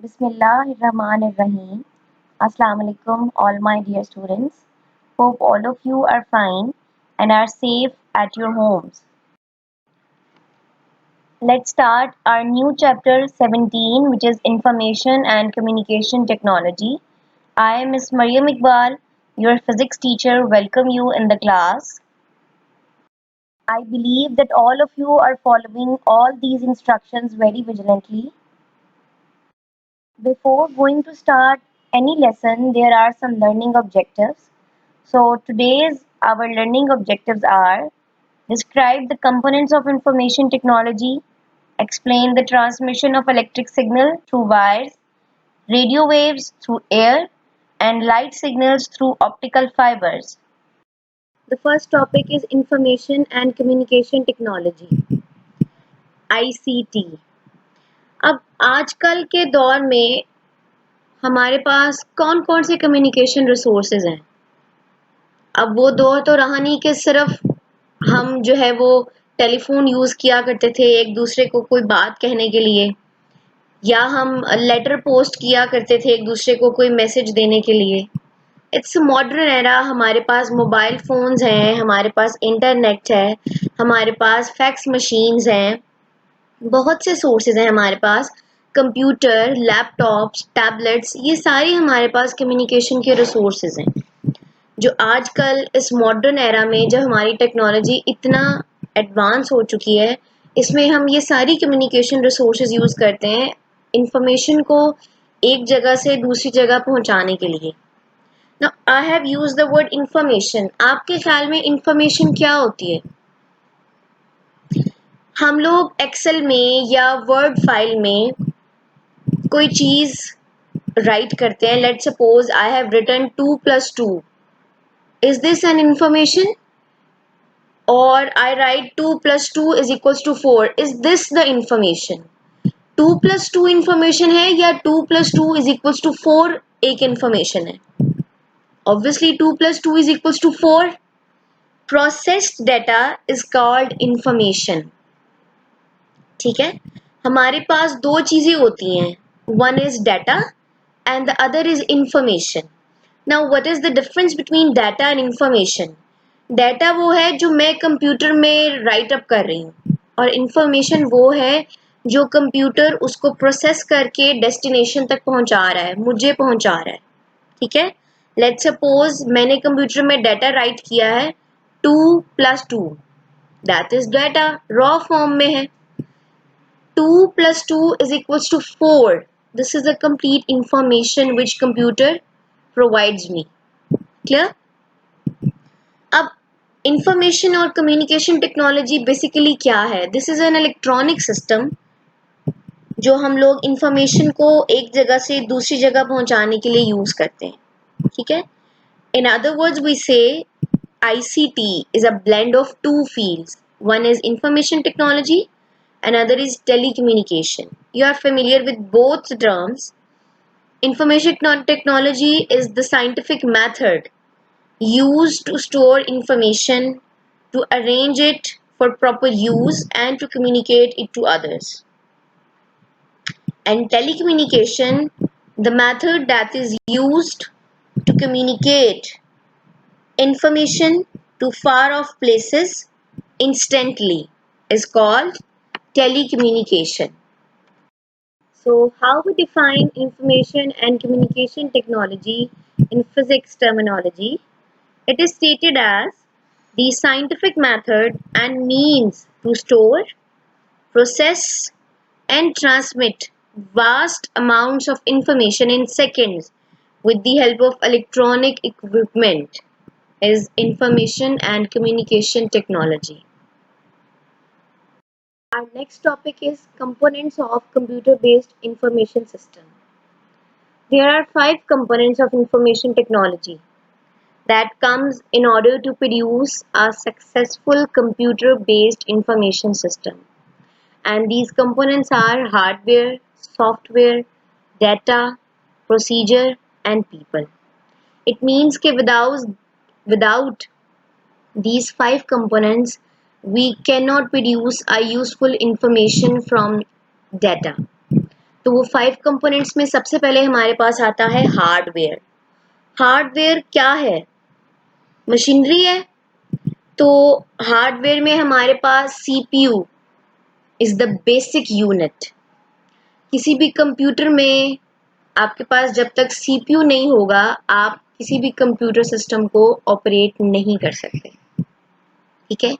Bismillahirrahmanirrahim. Assalamu alaikum, all my dear students. Hope all of you are fine and are safe at your homes. Let's start our new chapter 17, which is Information and Communication Technology. I am Miss Mariam Iqbal, your physics teacher. Welcome you in the class. I believe that all of you are following all these instructions very vigilantly. Before going to start any lesson, there are some learning objectives. So today's our learning objectives are: describe the components of information technology, explain the transmission of electric signal through wires, radio waves through air, and light signals through optical fibers. The first topic is information and communication technology, ICT. अब आजकल के दौर में हमारे पास कौन कौन से communication resources हैं। अब वो दौर तो रहा नहीं कि सिर्फ हम जो है वो टेलीफोन यूज़ किया करते थे एक दूसरे को कोई बात कहने के लिए, या हम लेटर पोस्ट किया करते थे एक दूसरे को कोई मैसेज देने के लिए। इट्स मॉडर्न एरा, हमारे पास मोबाइल फ़ोन्स हैं, हमारे पास इंटरनेट है, हमारे पास फैक्स मशीन्स हैं, बहुत से सोर्सेज हैं हमारे पास, कंप्यूटर, लैपटॉप्स, टैबलेट्स, ये सारी हमारे पास कम्युनिकेशन के रिसोर्सेज हैं जो आजकल इस मॉडर्न एरा में जब हमारी टेक्नोलॉजी इतना एडवांस हो चुकी है, इसमें हम ये सारी कम्युनिकेशन रिसोर्सेज यूज़ करते हैं इंफॉर्मेशन को एक जगह से दूसरी जगह पहुंचाने के लिए। Now I have used the word information. आपके ख्याल में इंफॉर्मेशन क्या होती है? हम लोग एक्सेल में या वर्ड फाइल में कोई चीज़ राइट करते हैं। Let's suppose I have written 2 + 2। Is this an information? और I write 2 + 2 = 4। Is this the information? 2 + 2 information है या 2 + 2 = 4 एक इंफॉर्मेशन है? Obviously 2 + 2 = 4। Processed data is called information. ठीक है, हमारे पास दो चीजें होती हैं, one is data and the other is information. Now what is the difference between data and information? Data वो है जो मैं कंप्यूटर में राइट अप कर रही हूँ, और इंफॉर्मेशन वो है जो कंप्यूटर उसको प्रोसेस करके डेस्टिनेशन तक पहुंचा रहा है, मुझे पहुंचा रहा है। ठीक है, लेट्स सपोज मैंने कंप्यूटर में डाटा राइट किया है 2 + 2, that is data, raw form में है। 2 + 2 = 4. This is the complete information which computer provides me. Clear? अब इंफॉर्मेशन और कम्युनिकेशन टेक्नोलॉजी बेसिकली क्या है? This is an electronic system जो हम लोग इंफॉर्मेशन को एक जगह से दूसरी जगह पहुंचाने के लिए यूज करते हैं। ठीक है, इन अदर वर्ड्स वी से ICT is a blend of two fields. One is information technology, another is telecommunication. You are familiar with both terms. Information technology is the scientific method used to store information, to arrange it for proper use, and to communicate it to others. And telecommunication, the method that is used to communicate information to far off places instantly is called telecommunication. So how we define information and communication technology in physics terminology? It is stated as the scientific method and means to store, process, and transmit vast amounts of information in seconds with the help of electronic equipment is information and communication technology. Our next topic is components of computer-based information system. There are 5 components of information technology that comes in order to produce a successful computer-based information system. And these components are hardware, software, data, procedure, and people. It means that without these 5 components, we cannot produce a useful information from data. तो वो 5 components में सबसे पहले हमारे पास आता है hardware. Hardware क्या है? मशीनरी है। तो हार्डवेयर में हमारे पास CPU is the basic unit. किसी भी कंप्यूटर में आपके पास जब तक सीपीयू नहीं होगा, आप किसी भी कंप्यूटर सिस्टम को ऑपरेट नहीं कर सकते। ठीक है।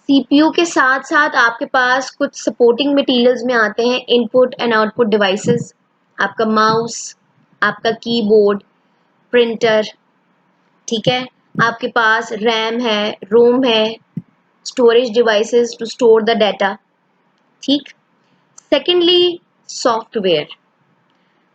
सीपीयू के साथ साथ आपके पास कुछ सपोर्टिंग मटेरियल्स में आते हैं इनपुट एंड आउटपुट डिवाइसेस, आपका माउस, आपका कीबोर्ड, प्रिंटर। ठीक है। आपके पास रैम है, रोम है, storage devices to store the data. ठीक। Secondly, software.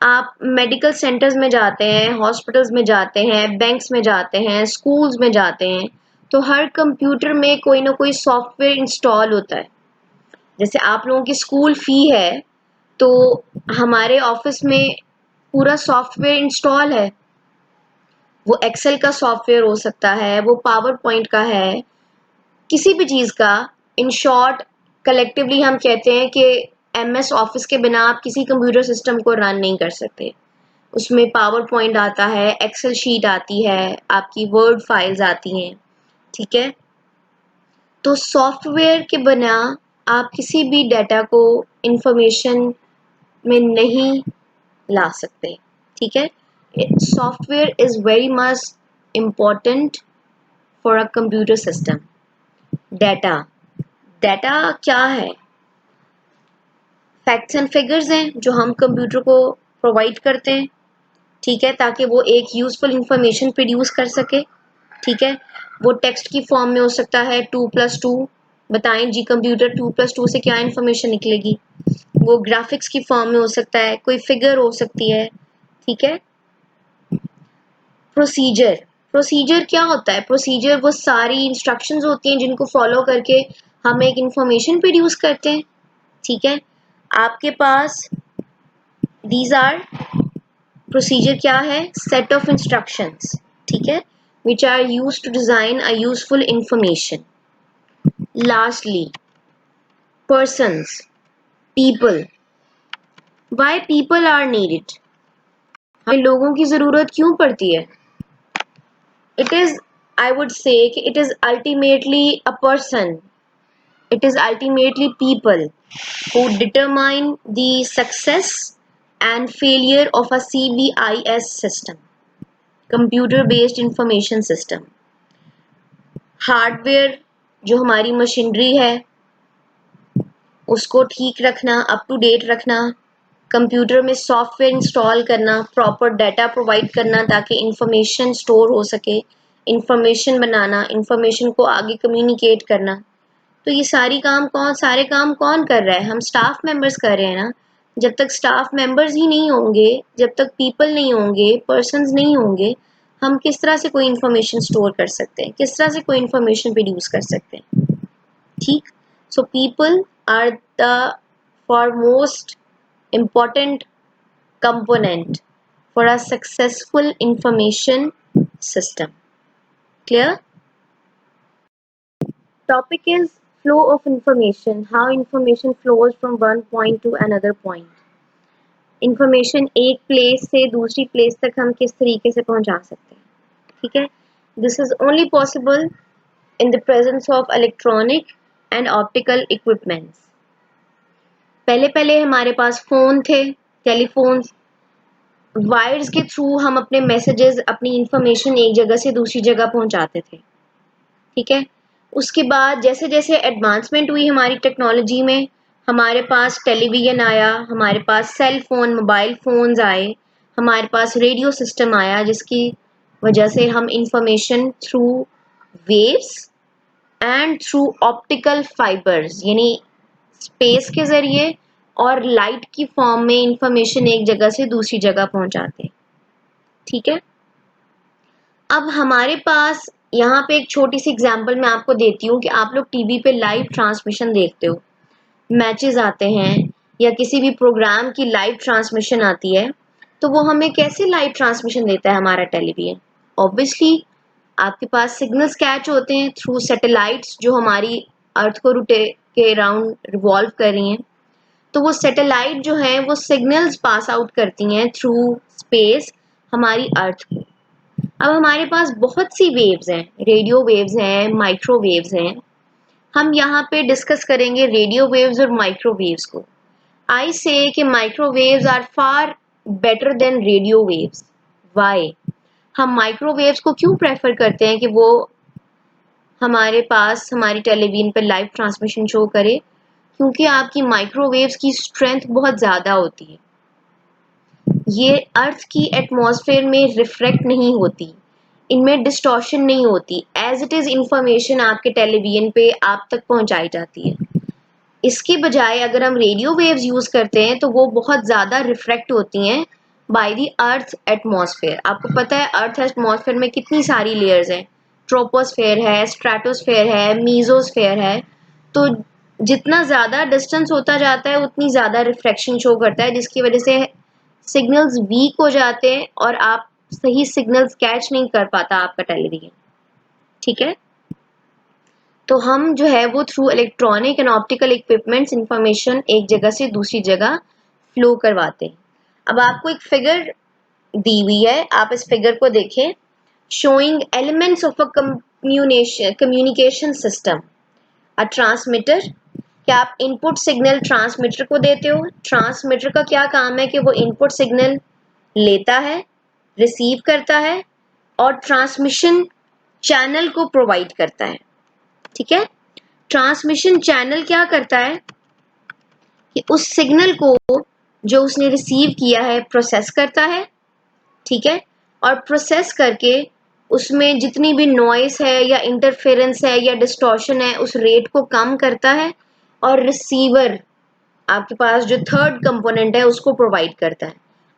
आप मेडिकल सेंटर्स में जाते हैं, हॉस्पिटल्स में जाते हैं, बैंक्स में जाते हैं, स्कूल्स में जाते हैं, तो हर कंप्यूटर में कोई ना कोई सॉफ्टवेयर इंस्टॉल होता है। जैसे आप लोगों की स्कूल फी है, तो हमारे ऑफिस में पूरा सॉफ्टवेयर इंस्टॉल है। वो एक्सेल का सॉफ्टवेयर हो सकता है, वो पावर पॉइंट का है, किसी भी चीज़ का। इन शॉर्ट, कलेक्टिवली हम कहते हैं कि एमएस ऑफिस के बिना आप किसी कंप्यूटर सिस्टम को रन नहीं कर सकते। उसमें पावर पॉइंट आता है, एक्सेल शीट आती है, आपकी वर्ड फाइल्स आती हैं। ठीक है। तो सॉफ्टवेयर के बिना आप किसी भी डाटा को इंफॉर्मेशन में नहीं ला सकते। ठीक है। Software is very much important for a computer system. Data, data क्या है? फैक्ट्स एंड फिगर्स हैं जो हम कंप्यूटर को प्रोवाइड करते हैं। ठीक है। ताकि वो एक यूजफुल इंफॉर्मेशन प्रोड्यूस कर सके। ठीक है। वो टेक्स्ट की फॉर्म में हो सकता है 2+2, बताएं जी कंप्यूटर 2+2 से क्या इंफॉर्मेशन निकलेगी। वो ग्राफिक्स की फॉर्म में हो सकता है, कोई फिगर हो सकती है। ठीक है। प्रोसीजर, प्रोसीजर क्या होता है? प्रोसीजर वो सारी इंस्ट्रक्शंस होती हैं जिनको फॉलो करके हम एक इंफॉर्मेशन प्रोड्यूस करते हैं। ठीक है। आपके पास दीज आर प्रोसीजर क्या है? Set of instructions. ठीक है। Which are use to design a useful information. Lastly, persons, people. Why people are needed? हमें लोगों की जरूरत क्यों पड़ती है? It is, I would say कि it is ultimately a person. It is ultimately people who determine the success and failure of a CBIS system, computer based information system. Hardware जो हमारी मशीनरी है उसको ठीक रखना, अप टू डेट रखना, computer में software install करना, proper data provide करना ताकि इंफॉर्मेशन स्टोर हो सके, इंफॉर्मेशन बनाना, इंफॉर्मेशन को आगे कम्युनिकेट करना। तो ये सारे काम कौन कर रहा है? हम स्टाफ मेंबर्स कर रहे हैं ना। जब तक स्टाफ मेंबर्स ही नहीं होंगे, जब तक पीपल नहीं होंगे, पर्सन्स नहीं होंगे, हम किस तरह से कोई इंफॉर्मेशन स्टोर कर सकते हैं, किस तरह से कोई इंफॉर्मेशन प्रोड्यूस कर सकते हैं? ठीक। So people are the foremost important component for a successful information system. Clear? Topic is flow of information. How information flows from one point to another point. Information एक प्लेस से दूसरी place तक हम किस तरीके से पहुंचा सकते हैं। ठीक है। This is only possible in the presence of electronic and optical equipments. पहले पहले हमारे पास फोन थे, टेलीफोन्स, वायर्स के थ्रू हम अपने मैसेजेस, अपनी इंफॉर्मेशन एक जगह से दूसरी जगह पहुंचाते थे। ठीक है। उसके बाद जैसे जैसे एडवांसमेंट हुई हमारी टेक्नोलॉजी में, हमारे पास टेलीविजन आया, हमारे पास सेल फोन, मोबाइल फोन्स आए, हमारे पास रेडियो सिस्टम आया, जिसकी वजह से हम information through waves and through optical fibres यानी स्पेस के जरिए और लाइट की फॉर्म में इंफॉर्मेशन एक जगह से दूसरी जगह पहुंचाते हैं। ठीक है। अब हमारे पास यहाँ पे एक छोटी सी एग्जांपल मैं आपको देती हूँ कि आप लोग टीवी पे लाइव ट्रांसमिशन देखते हो, मैचेस आते हैं या किसी भी प्रोग्राम की लाइव ट्रांसमिशन आती है, तो वो हमें कैसे लाइव ट्रांसमिशन देता है हमारा टेलीविजन? ऑब्वियसली आपके पास सिग्नल्स कैच होते हैं थ्रू सैटेलाइट्स जो हमारी अर्थ को रोटेट के अराउंड रिवॉल्व कर रही हैं। तो वो सैटेलाइट जो है वो सिग्नल्स पास आउट करती हैं थ्रू स्पेस हमारी अर्थ को। अब हमारे पास बहुत सी वेव्स हैं, रेडियो वेव्स हैं, माइक्रोवेव्स हैं। हम यहाँ पे डिस्कस करेंगे रेडियो वेव्स और माइक्रोवेव्स को। आई से कि microwaves are far better than radio waves. Why? हम माइक्रोवेव्स को क्यों प्रेफर करते हैं कि वो हमारे पास हमारी टेलीविजन पर लाइव ट्रांसमिशन शो करे? क्योंकि आपकी माइक्रोवेव्स की स्ट्रेंथ बहुत ज़्यादा होती है। ये अर्थ की एटमॉस्फेयर में रिफ्लेक्ट नहीं होती, इनमें डिस्टॉर्शन नहीं होती, एज इट इज़ इंफॉर्मेशन आपके टेलीविजन पे आप तक पहुंचाई जाती है। इसके बजाय अगर हम रेडियो वेव्स यूज़ करते हैं तो वो बहुत ज़्यादा रिफ्लेक्ट होती हैं बाय द अर्थ एटमॉस्फेयर। आपको पता है अर्थ एटमॉस्फेयर में कितनी सारी लेयर्स हैं, ट्रोपोस्फेयर है, स्ट्रेटोस्फेयर है, मीजोस्फेयर है। तो जितना ज़्यादा डिस्टेंस होता जाता है उतनी ज़्यादा रिफ्लेक्शन शो करता है, जिसकी वजह से सिग्नल्स वीक हो जाते हैं और आप सही सिग्नल्स कैच नहीं कर पाता आपका टेलीविजन। ठीक है, तो हम जो है वो through electronic and optical equipments information एक जगह से दूसरी जगह फ्लो करवाते हैं। अब आपको एक फिगर दी हुई है, आप इस फिगर को देखें, showing elements of a communication system. A transmitter, क्या आप इनपुट सिग्नल ट्रांसमीटर को देते हो? ट्रांसमीटर का क्या काम है कि वो इनपुट सिग्नल लेता है, रिसीव करता है और ट्रांसमिशन चैनल को प्रोवाइड करता है। ठीक है, ट्रांसमिशन चैनल क्या करता है कि उस सिग्नल को जो उसने रिसीव किया है प्रोसेस करता है। ठीक है, और प्रोसेस करके उसमें जितनी भी नॉइस है या इंटरफेरेंस है या डिस्टॉर्शन है उस रेट को कम करता है और रिसीवर आपके पास जो थर्ड कंपोनेंट है उसको प्रोवाइड करता है।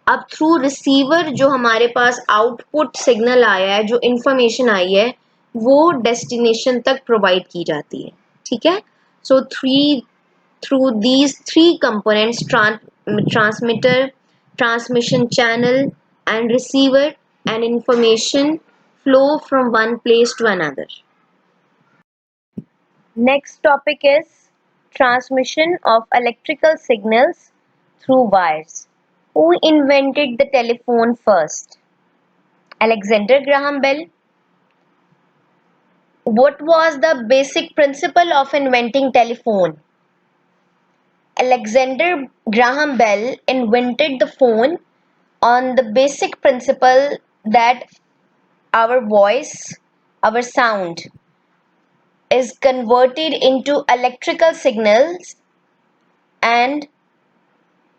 अब थ्रू रिसीवर जो हमारे पास आउटपुट सिग्नल आया है, जो इंफॉर्मेशन आई है, वो डेस्टिनेशन तक प्रोवाइड की जाती है। ठीक है, सो through these three components, transmitter, transmission channel and receiver, and information flow from one place to another. Next topic is transmission of electrical signals through wires. Who invented the telephone first? Alexander Graham Bell. What was the basic principle of inventing telephone? Alexander Graham Bell invented the phone on the basic principle that our voice, our sound, is converted into electrical signals and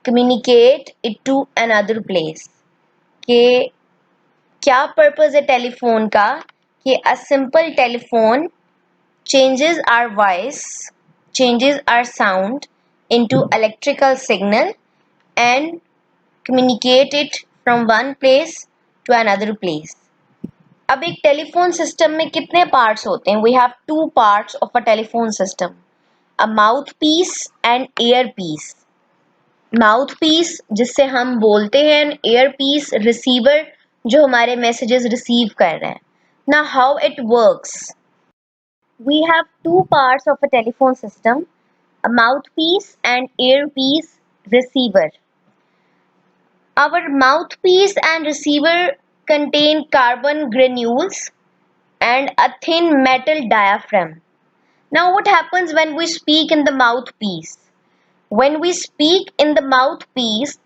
communicate it to another place. कि क्या purpose है telephone का कि a simple telephone changes our voice, changes our sound into electrical signal and communicate it from one place to another place. अब एक telephone system में कितने parts होते हैं? We have two parts of a telephone system, a mouthpiece and earpiece. Mouthpiece जिससे हम बोलते हैं, एयर पीस रिसीवर जो हमारे मैसेजेस रिसीव कर रहे हैं। ना how it works, we have two parts of a telephone system, a mouthpiece and earpiece receiver. Our mouthpiece and receiver contain carbon granules and a thin metal diaphragm. Now, what happens when we speak in the mouthpiece? When we speak in the mouthpiece,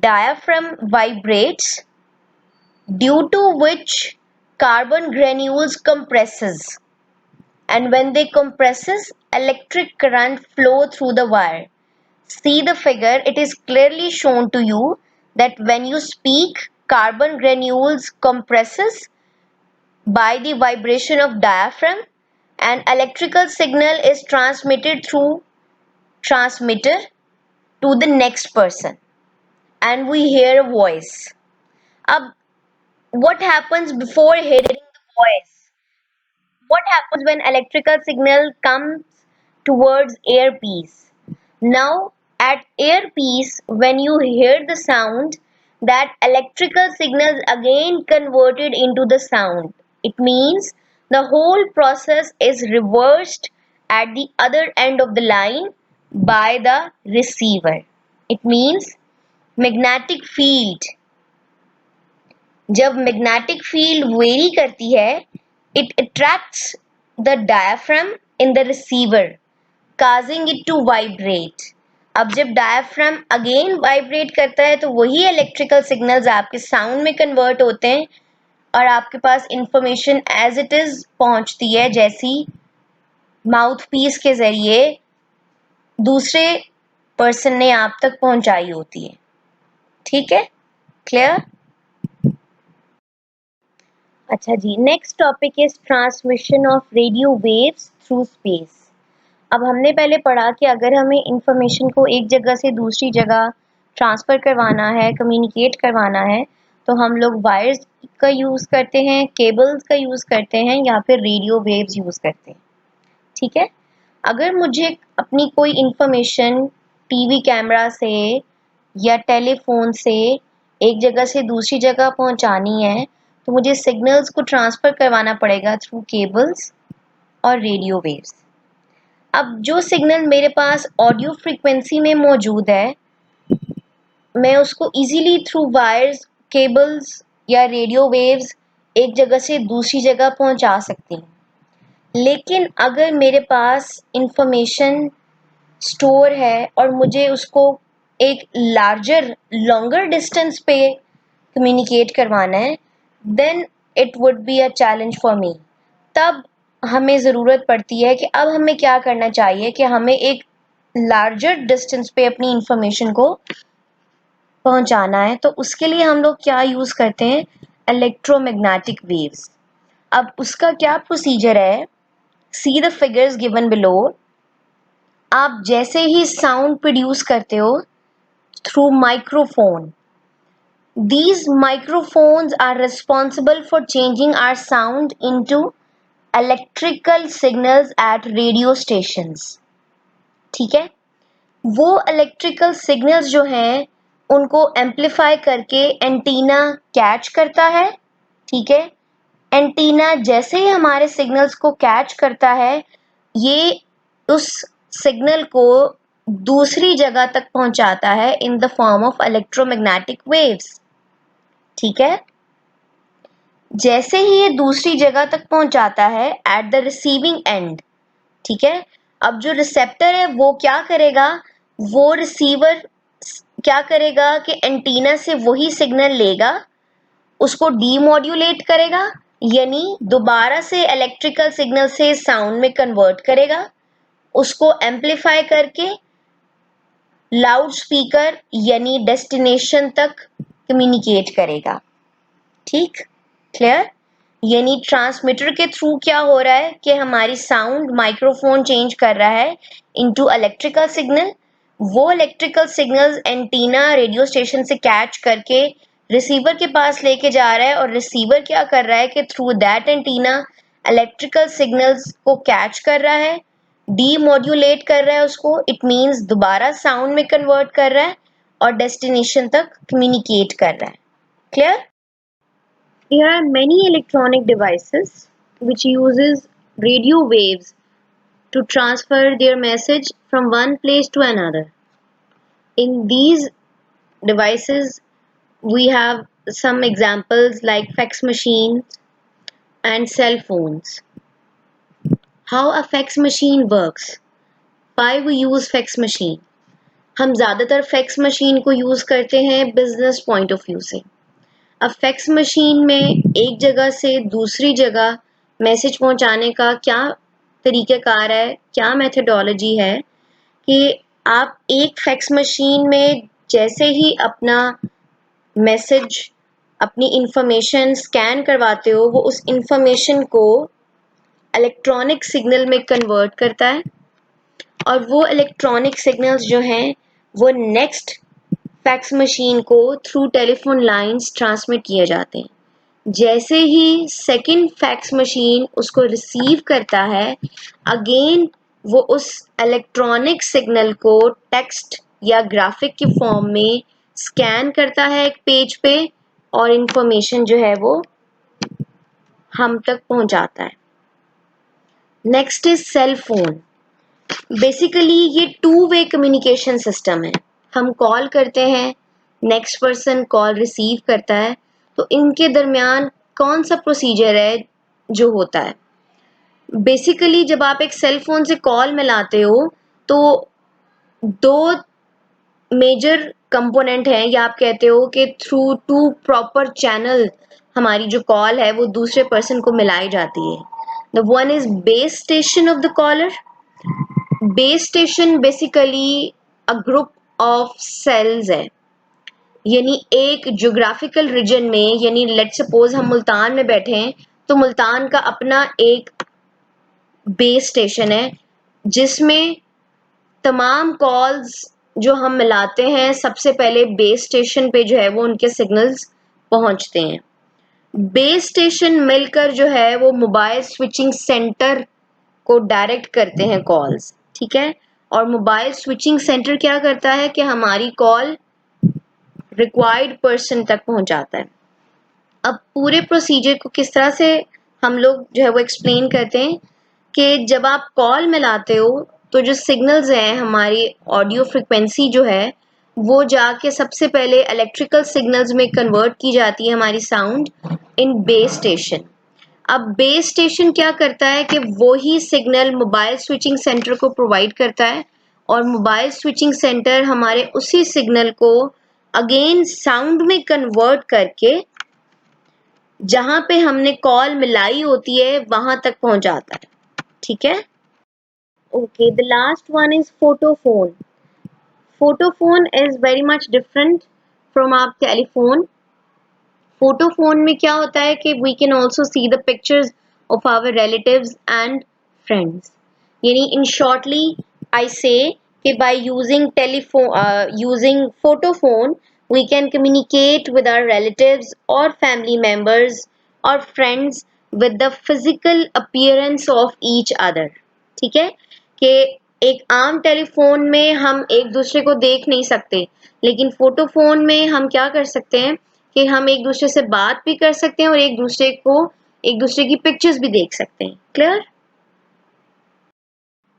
diaphragm vibrates, due to which carbon granules compresses. And when they compresses, electric current flow through the wire. See the figure, it is clearly shown to you that when you speak, carbon granules compresses by the vibration of diaphragm and electrical signal is transmitted through transmitter to the next person and we hear a voice. Ab, what happens before hearing the voice? What happens when electrical signal comes towards earpiece? Now at earpiece, when you hear the sound, that electrical signal is again converted into the sound. It means the whole process is reversed at the other end of the line by the receiver. It means magnetic field, जब magnetic field vary करती है, it attracts the diaphragm in the receiver, causing it to vibrate. अब जब diaphragm again vibrate करता है तो वही electrical signals आपके साउंड में कन्वर्ट होते हैं और आपके पास इंफॉर्मेशन एज इट इज पहुंचती है, जैसी माउथ पीस के जरिए दूसरे पर्सन ने आप तक पहुंचाई होती है. ठीक है, क्लियर? अच्छा जी, next topic is transmission of radio waves through space. अब हमने पहले पढ़ा कि अगर हमें इंफॉर्मेशन को एक जगह से दूसरी जगह ट्रांसफ़र करवाना है, कम्युनिकेट करवाना है, तो हम लोग वायर्स का यूज़ करते हैं, केबल्स का यूज़ करते हैं या फिर रेडियो वेव्स यूज़ करते हैं. ठीक है, अगर मुझे अपनी कोई इंफॉर्मेशन टीवी कैमरा से या टेलीफोन से एक जगह से दूसरी जगह पहुंचानी है, तो मुझे सिग्नल्स को ट्रांसफ़र करवाना पड़ेगा थ्रू केबल्स और रेडियो वेव्स. अब जो सिग्नल मेरे पास ऑडियो फ्रीक्वेंसी में मौजूद है, मैं उसको इजीली थ्रू वायर्स, केबल्स या रेडियो वेव्स एक जगह से दूसरी जगह पहुंचा सकती हूँ. लेकिन अगर मेरे पास इंफॉर्मेशन स्टोर है और मुझे उसको एक लार्जर लॉन्गर डिस्टेंस पे कम्युनिकेट करवाना है, then it would be a challenge for me. तब हमें ज़रूरत पड़ती है कि अब हमें क्या करना चाहिए कि हमें एक लार्जर डिस्टेंस पे अपनी इंफॉर्मेशन को पहुंचाना है. तो उसके लिए हम लोग क्या यूज़ करते हैं? Electromagnetic waves. अब उसका क्या प्रोसीजर है? See the figures given below. आप जैसे ही साउंड प्रोड्यूस करते हो through microphone, these microphones are responsible for changing our sound into electrical signals at radio stations. ठीक है, वो इलेक्ट्रिकल सिग्नल्स जो हैं उनको एम्पलीफाई करके एंटीना कैच करता है. ठीक है, एंटीना जैसे ही हमारे सिग्नल्स को कैच करता है, ये उस सिग्नल को दूसरी जगह तक पहुंचाता है in the form of electromagnetic waves. ठीक है, जैसे ही ये दूसरी जगह तक पहुंचाता है एट द रिसीविंग एंड. ठीक है, अब जो रिसेप्टर है वो क्या करेगा? वो रिसीवर क्या करेगा कि एंटीना से वही सिग्नल लेगा, उसको डीमॉड्यूलेट करेगा, यानी दोबारा से इलेक्ट्रिकल सिग्नल से साउंड में कन्वर्ट करेगा, उसको एम्पलीफाई करके लाउड स्पीकर यानी डेस्टिनेशन तक कम्युनिकेट करेगा. ठीक, क्लियर? यानी ट्रांसमीटर के थ्रू क्या हो रहा है कि हमारी साउंड माइक्रोफोन चेंज कर रहा है इनटू इलेक्ट्रिकल सिग्नल. वो electrical signals antenna radio station से कैच करके रिसीवर के पास लेके जा रहा है और रिसीवर क्या कर रहा है कि through that antenna electrical signals को कैच कर रहा है, डीमॉड्यूलेट कर रहा है उसको, इट मीन्स दोबारा साउंड में कन्वर्ट कर रहा है और डेस्टिनेशन तक कम्युनिकेट कर रहा है. Clear? There are many electronic devices which uses radio waves to transfer their message from one place to another. In these devices, we have some examples like fax machines and cell phones. How a fax machine works? Why we use fax machine? हम ज़्यादातर fax machine को use करते हैं business point of view से. अब fax machine में एक जगह से दूसरी जगह मैसेज पहुंचाने का क्या तरीक़ाकार है, क्या मेथडोलॉजी है कि आप एक फैक्स मशीन में जैसे ही अपना मैसेज, अपनी इंफॉर्मेशन स्कैन करवाते हो, वो उस इंफॉर्मेशन को इलेक्ट्रॉनिक सिग्नल में कन्वर्ट करता है और वो इलेक्ट्रॉनिक सिग्नल्स जो हैं वो नेक्स्ट फैक्स मशीन को थ्रू टेलीफोन लाइंस ट्रांसमिट किए जाते हैं. जैसे ही सेकंड फैक्स मशीन उसको रिसीव करता है, अगेन वो उस इलेक्ट्रॉनिक सिग्नल को टेक्स्ट या ग्राफिक की फॉर्म में स्कैन करता है एक पेज पे और इंफॉर्मेशन जो है वो हम तक पहुंचाता है. Next is cell phone. Basically ये टू वे कम्युनिकेशन सिस्टम है। हम कॉल करते हैं, नेक्स्ट पर्सन कॉल रिसीव करता है, तो इनके दरमियान कौन सा प्रोसीजर है जो होता है। बेसिकली जब आप एक सेल फोन से कॉल मिलाते हो तो दो मेजर कंपोनेंट हैं, या आप कहते हो कि थ्रू टू प्रॉपर चैनल हमारी जो कॉल है वो दूसरे पर्सन को मिलाई जाती है। The one is base station of the caller. Base station basically a group of cells है, यानी एक ज्योग्राफिकल रीजन में, यानी लेट सपोज हम मुल्तान में बैठे हैं तो मुल्तान का अपना एक बेस स्टेशन है जिसमें तमाम कॉल्स जो हम मिलाते हैं सबसे पहले बेस स्टेशन पे जो है वो उनके सिग्नल्स पहुंचते हैं। बेस स्टेशन मिलकर जो है वो मोबाइल स्विचिंग सेंटर को डायरेक्ट करते हैं कॉल्स, ठीक है। और मोबाइल स्विचिंग सेंटर क्या करता है कि हमारी कॉल रिक्वायर्ड पर्सन तक पहुंचाता है। अब पूरे प्रोसीजर को किस तरह से हम लोग जो है वो एक्सप्लेन करते हैं कि जब आप कॉल मिलाते हो तो जो सिग्नल्स हैं, हमारी ऑडियो फ्रिक्वेंसी जो है वो जाके सबसे पहले इलेक्ट्रिकल सिग्नल्स में कन्वर्ट की जाती है हमारी साउंड इन बेस स्टेशन। अब बेस स्टेशन क्या करता है कि वो ही सिग्नल मोबाइल स्विचिंग सेंटर को प्रोवाइड करता है, और मोबाइल स्विचिंग सेंटर हमारे उसी सिग्नल को अगेन साउंड में कन्वर्ट करके जहां पे हमने कॉल मिलाई होती है वहां तक पहुंच जाता है, ठीक है। Okay, the last one is photophone. Photophone is very much different from our telephone. Photophone में क्या होता है कि we can also see the pictures of our relatives and friends. यानी इन शॉर्टली आई से कि by using telephone using photophone we can communicate with our relatives or family members or friends with the physical appearance of each other, ठीक है। कि एक आम telephone में हम एक दूसरे को देख नहीं सकते, लेकिन फोटोफोन में हम क्या कर सकते हैं कि हम एक दूसरे से बात भी कर सकते हैं और एक दूसरे की पिक्चर्स भी देख सकते हैं। Clear?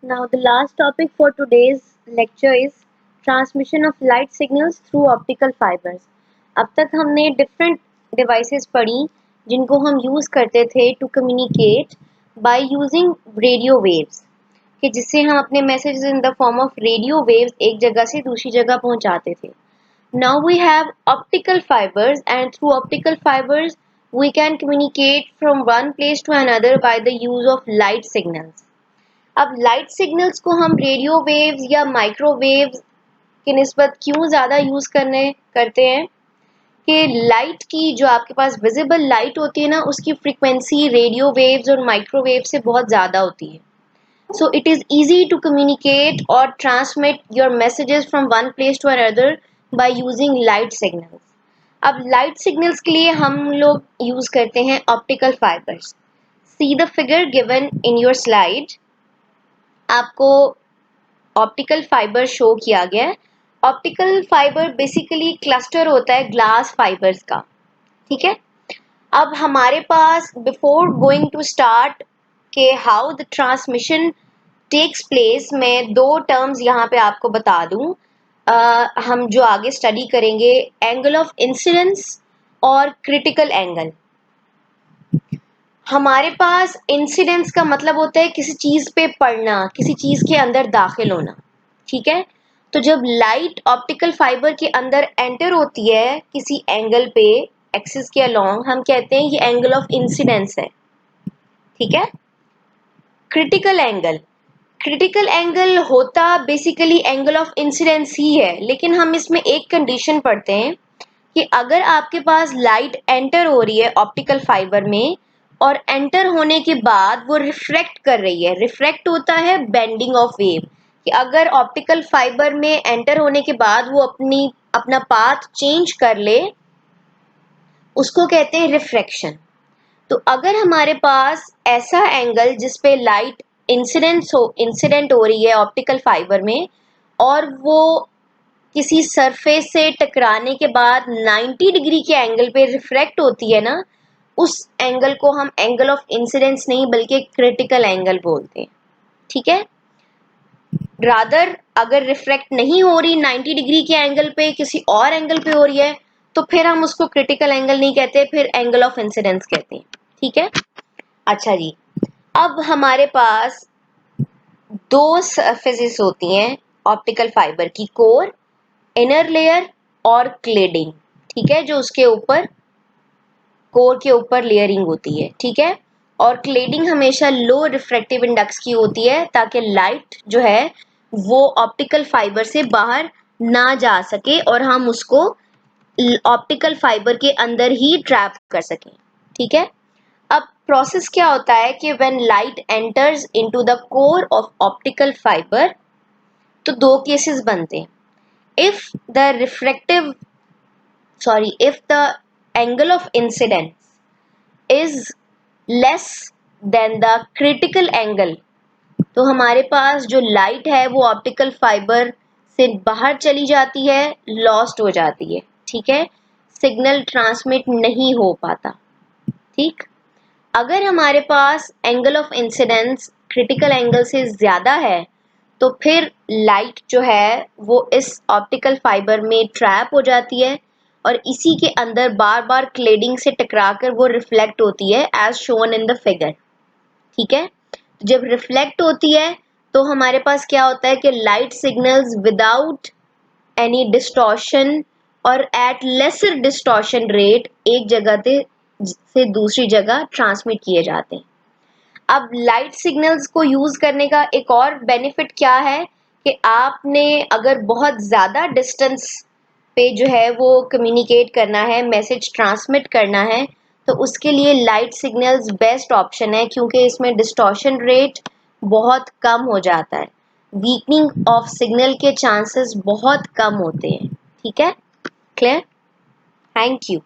Now the last topic for today's lecture is transmission of light signals through optical fibers. अब तक हमने different devices पढ़ी जिनको हम use करते थे to communicate by using radio waves, कि जिससे हम अपने messages in the form of radio waves एक जगह से दूसरी जगह पहुंचाते थे। Now we have optical fibers, and through optical fibers we can communicate from one place to another by the use of light signals. अब लाइट सिग्नल्स को हम रेडियो वेव्स या माइक्रोवेव्स की निस्बत क्यों ज़्यादा यूज़ करते हैं कि लाइट की जो आपके पास विजिबल लाइट होती है ना, उसकी फ्रीक्वेंसी रेडियो वेव्स और माइक्रोवेव से बहुत ज़्यादा होती है। So it is easy to communicate और transmit your messages from one place to another by using light signals. अब लाइट सिग्नल्स के लिए हम लोग यूज़ करते हैं optical fibres. See the figure given in your slide. आपको ऑप्टिकल फाइबर शो किया गया है। ऑप्टिकल फाइबर बेसिकली क्लस्टर होता है ग्लास फाइबर्स का, ठीक है। अब हमारे पास बिफोर गोइंग टू स्टार्ट के how the transmission takes place, मैं दो टर्म्स यहाँ पे आपको बता दूं। हम जो आगे स्टडी करेंगे, एंगल ऑफ इंसिडेंस और क्रिटिकल एंगल। हमारे पास इंसिडेंस का मतलब होता है किसी चीज पे पड़ना, किसी चीज के अंदर दाखिल होना, ठीक है। तो जब लाइट ऑप्टिकल फाइबर के अंदर एंटर होती है किसी एंगल पे एक्सिस के अलोंग, हम कहते हैं ये एंगल ऑफ इंसिडेंस है, ठीक है। क्रिटिकल एंगल, क्रिटिकल एंगल होता बेसिकली एंगल ऑफ इंसिडेंस ही है, लेकिन हम इसमें एक कंडीशन पढ़ते हैं कि अगर आपके पास लाइट एंटर हो रही है ऑप्टिकल फाइबर में और एंटर होने के बाद वो रिफ्रैक्ट कर रही है, रिफ्रैक्ट होता है बेंडिंग ऑफ वेव, कि अगर ऑप्टिकल फाइबर में एंटर होने के बाद वो अपना पाथ चेंज कर ले, उसको कहते हैं रिफ्रैक्शन। तो अगर हमारे पास ऐसा एंगल जिस पे लाइट इंसिडेंट हो रही है ऑप्टिकल फाइबर में और वो किसी सरफेस से टकराने के बाद 90 डिग्री के एंगल पे रिफ्रैक्ट होती है ना, उस एंगल को हम एंगल ऑफ इंसिडेंस नहीं बल्कि क्रिटिकल एंगल बोलते हैं, ठीक है। रादर अगर रिफ्रैक्ट नहीं हो रही 90 डिग्री के एंगल पे, किसी और एंगल पे हो रही है, तो फिर हम उसको क्रिटिकल एंगल नहीं कहते, फिर एंगल ऑफ इंसिडेंस कहते हैं। ठीक है, अच्छा जी, अब हमारे पास दो सरफेसेस होती हैं ऑप्टिकल फाइबर की, कोर, इनर लेयर और क्लेडिंग। ठीक है, जो उसके ऊपर कोर के ऊपर लेयरिंग होती है। ठीक है, और क्लेडिंग हमेशा लो रिफ्रैक्टिव इंडेक्स की होती है ताकि लाइट जो है वो ऑप्टिकल फाइबर से बाहर ना जा सके और हम उसको ऑप्टिकल फाइबर के अंदर ही ट्रैप कर सकें। ठीक है, अब प्रोसेस क्या होता है कि when light enters into the core of optical fibre, तो दो केसेस बनते हैं। If the refractive if the angle of incidence is less than the critical angle, तो हमारे पास जो लाइट है वो ऑप्टिकल फाइबर से बाहर चली जाती है, लॉस्ट हो जाती है। ठीक है, सिग्नल ट्रांसमिट नहीं हो पाता। ठीक, अगर हमारे पास angle of incidence critical angle से ज़्यादा है, तो फिर लाइट जो है वो इस ऑप्टिकल फाइबर में ट्रैप हो जाती है और इसी के अंदर बार बार क्लेडिंग से टकराकर वो रिफ्लेक्ट होती है as shown in the figure. ठीक है, जब रिफ्लेक्ट होती है तो हमारे पास क्या होता है कि light signals without any distortion और एट लेसर डिस्टॉर्शन रेट एक जगह से दूसरी जगह ट्रांसमिट किए जाते हैं। अब लाइट सिग्नल्स को यूज करने का एक और बेनिफिट क्या है कि आपने अगर बहुत ज़्यादा डिस्टेंस पे जो है वो कम्युनिकेट करना है, मैसेज ट्रांसमिट करना है, तो उसके लिए लाइट सिग्नल्स बेस्ट ऑप्शन है क्योंकि इसमें डिस्टॉर्शन रेट बहुत कम हो जाता है, वीकनिंग ऑफ सिग्नल के चांसेस बहुत कम होते हैं। ठीक है, clear? Thank you.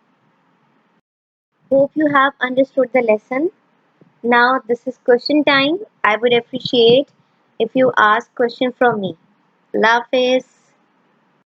Hope you have understood the lesson. Now this is question time. I would appreciate if you ask question from me. Allah Hafiz.